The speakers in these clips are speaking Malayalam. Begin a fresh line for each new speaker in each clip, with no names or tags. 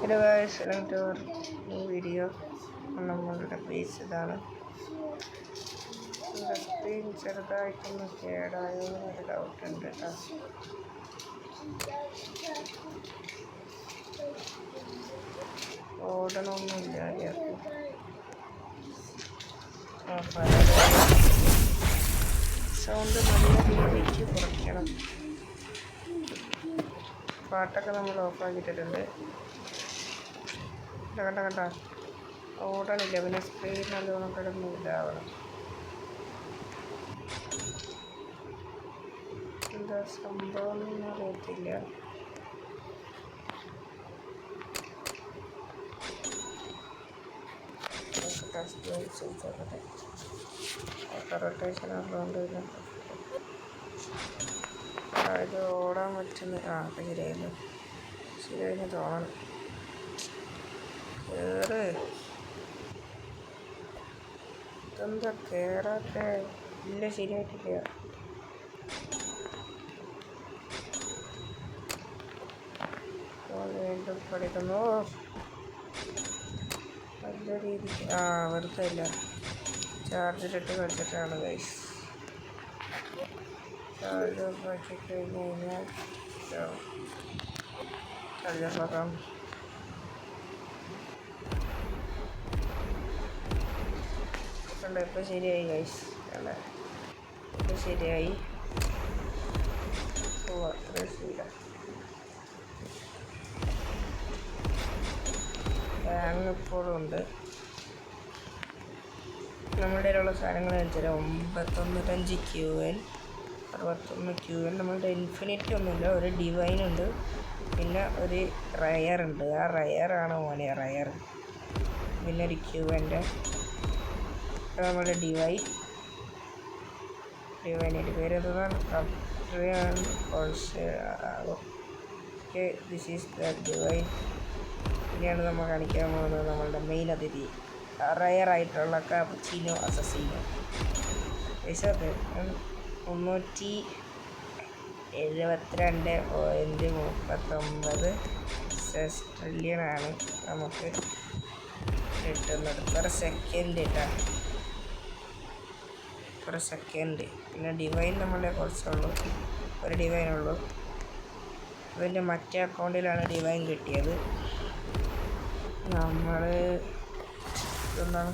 Hello guys, welcome to our new video. നമ്മളുടെ പേസ് ഇതാണ്. സ്ക്രീൻ ചെറുതായിട്ടൊന്ന് കേടായോ എന്നൊരു ഡൗട്ട് ഉണ്ട് കേട്ടോ. ഓടണമൊന്നുമില്ല സൗണ്ട് നല്ല രീതിക്ക് കുറയ്ക്കണം. പാട്ടൊക്കെ നമ്മൾ ഓഫാക്കിയിട്ടുണ്ട്. കണ്ട ഓടണില്ല, പിന്നെ സ്ക്രീൻ നല്ലോണം കിടന്ന് ഇതാവണം. എന്താ സംഭവം എന്ന് അറിയത്തില്ല. റൊട്ടേഷൻ ഉള്ളതുകൊണ്ട് ഇത് ഓടാൻ പറ്റുന്ന അപ്പം ശരിയായിരുന്നു തോന്നണം. ഇതെന്താ കേറാത്ത? ഇല്ല, ശരിയായിട്ടില്ല. വീണ്ടും പഠിക്കുന്നു നല്ല രീതിക്ക്. വെറുതെ ഇല്ല, ചാർജിലിട്ട് കളിച്ചിട്ടാണ് ഗൈസ്. ചാർജ് ആക്കി കഴിഞ്ഞ് കഴിഞ്ഞാൽ ചാർജറാക്കാം. ഇപ്പം ശരിയായി ഗൈസ്, ഇപ്പം ശരിയായി. അത്ര ശരിയില്ല. ഹാങ് ഇപ്പോഴും ഉണ്ട്. നമ്മുടെ കയ്യിലുള്ള സാധനങ്ങൾ വെച്ചാൽ 995 QN 61 QN. നമ്മളുടെ ഇൻഫിനിറ്റി ഒന്നുമില്ല, ഒരു ഡിവൈൻ ഉണ്ട്, പിന്നെ ഒരു റയർ ഉണ്ട്. ആ റയറാണ് മോനെ റയർ. പിന്നെ ഒരു QNൻ്റെ നമ്മുടെ ഡിവൈനിൻ്റെ പേര് എന്താണ്? Okay, this is the divine. ഇനിയാണ് നമ്മൾ കാണിക്കാൻ പോകുന്നത് നമ്മളുടെ മെയിൻ അതിഥി, റയറായിട്ടുള്ള കാപ്പുച്ചിനോ അസസീനോ. പൈസ 372.39 സെസ്ട്രില്യനാണ് നമുക്ക് കിട്ടുന്നത് പെർ സെക്കൻഡ് കേട്ടോ, പെർ സെക്കൻഡ്. പിന്നെ ഡിവൈൻ നമ്മളെ കുറച്ചുള്ളൂ, ഒരു ഡിവൈനുള്ളൂ. അതിൻ്റെ മറ്റേ അക്കൗണ്ടിലാണ് ഡിവൈൻ കിട്ടിയത്. നമ്മൾ എന്താണ്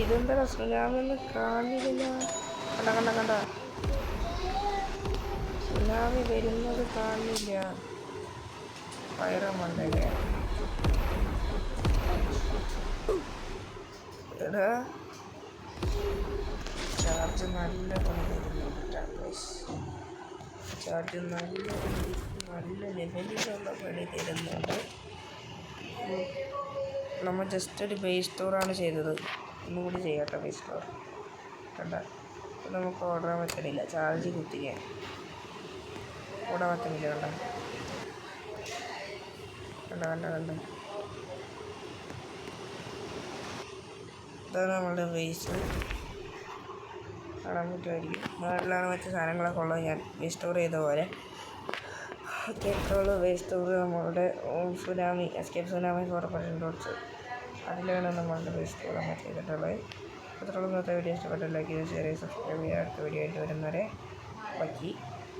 ഇതെന്താ സുനാമി കാണില്ല. കണ്ട സുനാമി വരുന്നത് കാണില്ല. പയറമണ്ടല്ലേ എടാ, ചാർജ് നല്ല പണി തരുന്നുണ്ട്. ചാർജ് നല്ല ലെവലിലുള്ള പണി തരുന്നുണ്ട്. നമ്മൾ ജസ്റ്റ് ഒരു ബേസ് സ്റ്റോറാണ് ചെയ്തത്. ഒന്നും കൂടി ചെയ്യാട്ടോ ബേസ് സ്റ്റോർ. കണ്ട, നമുക്ക് ഓടാൻ പറ്റണില്ല, ചാർജ് കുത്തിക്കാൻ ഓടാൻ പറ്റുന്നില്ല. കണ്ട ഇതാണ് നമ്മളുടെ ബേസ്. കാണാൻ പറ്റുമായിരിക്കും. മുകളിലാണ് മറ്റു സാധനങ്ങളൊക്കെ ഉള്ളത്. ഞാൻ ബേസ് സ്റ്റോർ ചെയ്ത പോലെ കേട്ടുള്ള ബേസ് സ്റ്റോർ നമ്മളുടെ സുനാമി എസ്കേപ്പ് സുനാമി .4 അതിലാണ് നമ്മളുടെ ബേസ് സ്റ്റോർ നമ്മൾ ചെയ്തിട്ടുള്ളത്. അത്രയുള്ള ഇന്നത്തെ വീഡിയോ ഇഷ്ടപ്പെട്ട ലൈക്ക് ചെയ്ത് ഷെയർ ചെയ്ത് സബ്സ്ക്രൈബ് ചെയ്യുക. അടുത്ത വീഡിയോ ആയിട്ട് വരുന്നവരെ ബാക്കി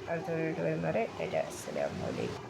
അടുത്ത വീഡിയോ ആയിട്ട് വരുന്നവരെ അസ്സലാമു അലൈക്കും.